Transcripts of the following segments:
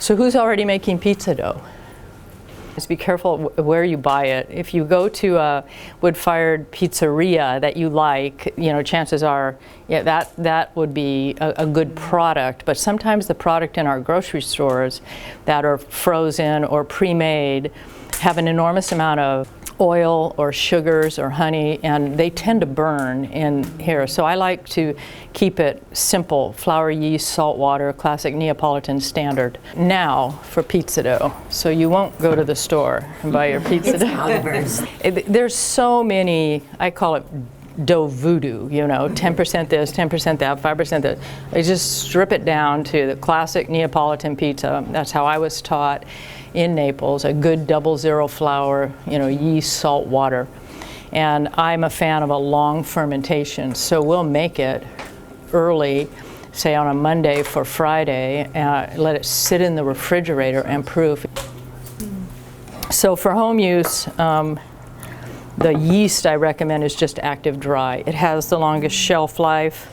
So who's already making pizza dough? Just be careful where you buy it. If you go to a wood-fired pizzeria that you like, you know, chances are, yeah, that would be a good product. But sometimes the product in our grocery stores that are frozen or pre-made have an enormous amount of oil or sugars or honey, and they tend to burn in here. So I like to keep it simple: flour, yeast, salt, water, classic Neapolitan standard. Now for pizza dough. So you won't go to the store and buy your pizza dough. There's so many, I call it dough voodoo, you know, 10% this, 10% that, 5% that. I just strip it down to the classic Neapolitan pizza. That's how I was taught in Naples, a good 00 flour, you know, yeast, salt, water. And I'm a fan of a long fermentation, so we'll make it early, say on a Monday for Friday, let it sit in the refrigerator and proof. So for home use, the yeast I recommend is just active dry. It has the longest shelf life.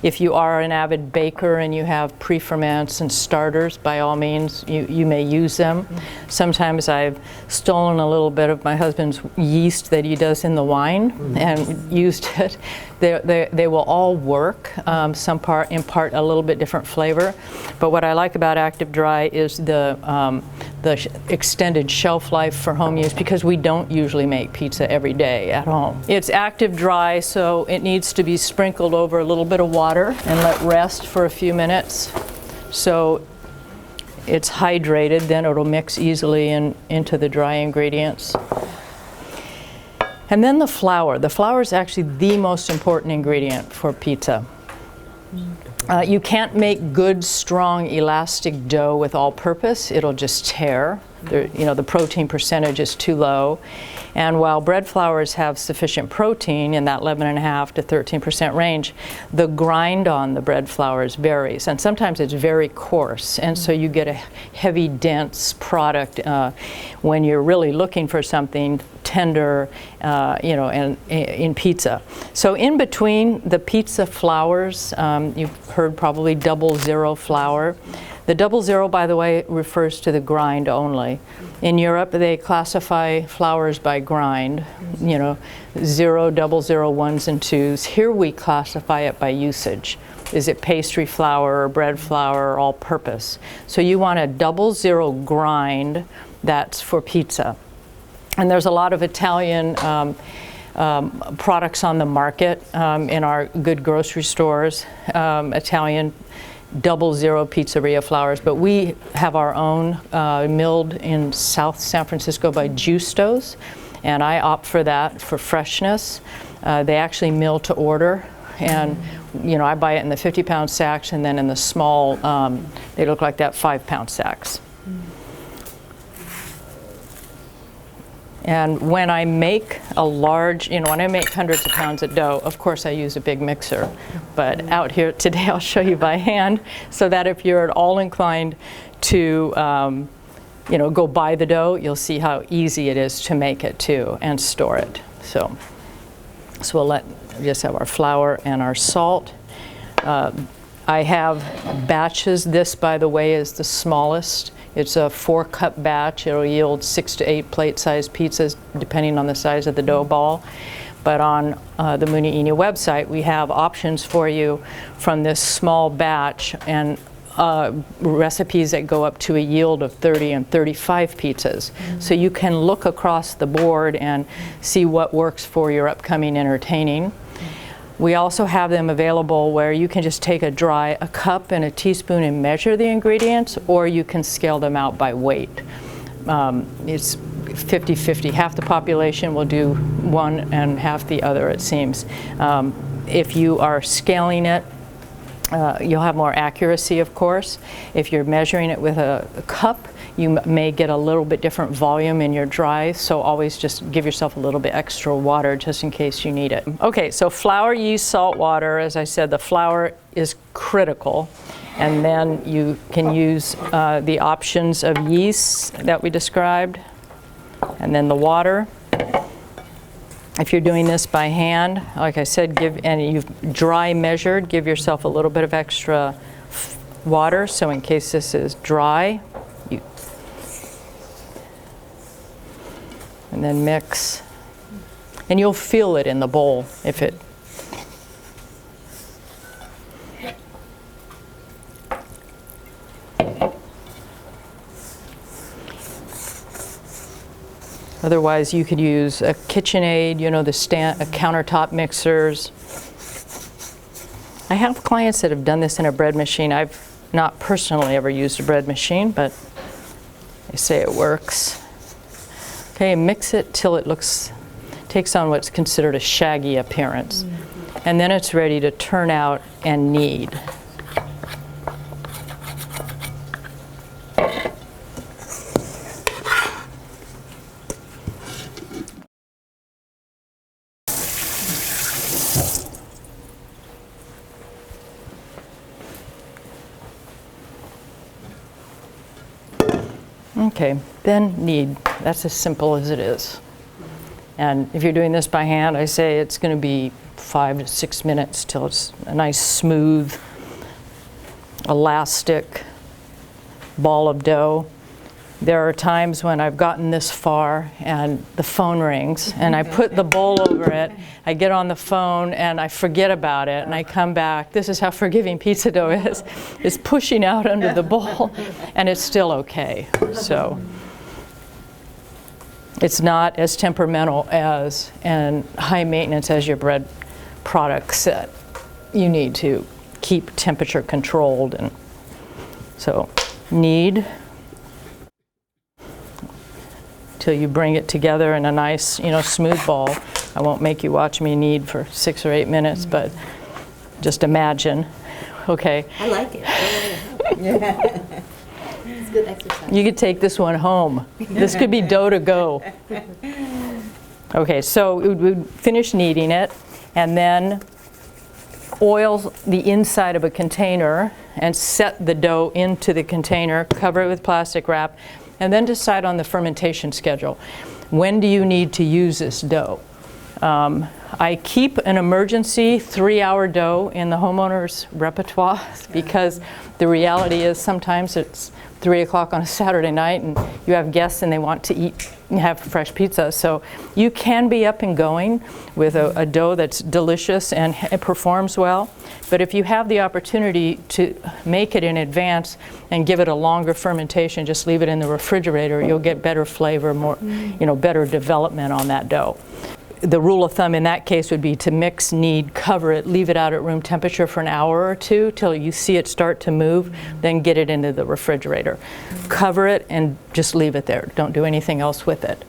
If you are an avid baker and you have pre-ferments and starters, by all means, you may use them. Sometimes I've stolen a little bit of my husband's yeast that he does in the wine and used it. They will all work. Some impart a little bit different flavor. But what I like about active dry is the extended shelf life for home use, because we don't usually make pizza every day at home. It's active dry, so it needs to be sprinkled over a little bit of water and let rest for a few minutes. So it's hydrated, then it'll mix easily into the dry ingredients. And then the flour. The flour is actually the most important ingredient for pizza. You can't make good, strong, elastic dough with all-purpose. It'll just tear. The protein percentage is too low. And while bread flours have sufficient protein in that 11.5% to 13% range, the grind on the bread flours varies. And sometimes it's very coarse. And so you get a heavy, dense product when you're really looking for something tender, and in pizza. So in between the pizza flours, you've heard probably 00 flour. The 00, by the way, refers to the grind only. In Europe, they classify flours by grind, 0, 00, 1s, and 2s. Here we classify it by usage. Is it pastry flour or bread flour or all-purpose? So you want a 00 grind that's for pizza. And there's a lot of Italian products on the market in our good grocery stores, Italian 00 pizzeria flours, but we have our own milled in South San Francisco by Giusto's, and I opt for that for freshness. They actually mill to order, and I buy it in the 50-pound sacks, and then in the small, they look like that 5-pound sacks. And when I make a large, when I make hundreds of pounds of dough, of course I use a big mixer. But out here today I'll show you by hand, so that if you're at all inclined to go buy the dough, you'll see how easy it is to make it too and store it. So we'll just have our flour and our salt. I have batches. This, by the way, is the smallest. It's a 4-cup batch. It'll yield 6 to 8 plate-sized pizzas, depending on the size of the dough ball. But on the Mugnaini website, we have options for you from this small batch and recipes that go up to a yield of 30 and 35 pizzas. So you can look across the board and see what works for your upcoming entertaining. We also have them available where you can just take a cup and a teaspoon and measure the ingredients, or you can scale them out by weight. It's 50-50. Half the population will do one and half the other, it seems. If you are scaling it, you'll have more accuracy, of course. If you're measuring it with a cup, you may get a little bit different volume in your dry, so always just give yourself a little bit extra water just in case you need it. Okay, so flour, yeast, salt, water. As I said, the flour is critical. And then you can use the options of yeast that we described, and then the water. If you're doing this by hand, like I said, and you've dry measured, give yourself a little bit of extra water, so in case this is dry. And then mix. And you'll feel it in the bowl if it. Otherwise, you could use a KitchenAid, you know, the countertop mixers. I have clients that have done this in a bread machine. I've not personally ever used a bread machine, but they say it works. Okay, mix it till it takes on what's considered a shaggy appearance. And then it's ready to turn out and knead. Okay, then knead. That's as simple as it is. And if you're doing this by hand, I say it's going to be 5 to 6 minutes till it's a nice smooth, elastic ball of dough. There are times when I've gotten this far and the phone rings and I put the bowl over it, I get on the phone and I forget about it and I come back. This is how forgiving pizza dough is. It's pushing out under the bowl and it's still okay. So it's not as temperamental as and high maintenance as your bread products that you need to keep temperature controlled. And so knead till you bring it together in a nice, you know, smooth ball. I won't make you watch me knead for 6 or 8 minutes, but just imagine. Okay. I like it. It's good exercise. You could take this one home. This could be dough to go. Okay, so we'd finish kneading it and then oil the inside of a container and set the dough into the container, cover it with plastic wrap, and then decide on the fermentation schedule. When do you need to use this dough? I keep an emergency 3-hour dough in the homeowner's repertoire because the reality is sometimes it's 3 o'clock on a Saturday night and you have guests and they want to eat and have fresh pizza. So you can be up and going with a dough that's delicious and it performs well. But if you have the opportunity to make it in advance and give it a longer fermentation, just leave it in the refrigerator, you'll get better flavor, more, you know, better development on that dough. The rule of thumb in that case would be to mix, knead, cover it, leave it out at room temperature for an hour or two till you see it start to move, then get it into the refrigerator. Cover it and just leave it there. Don't do anything else with it.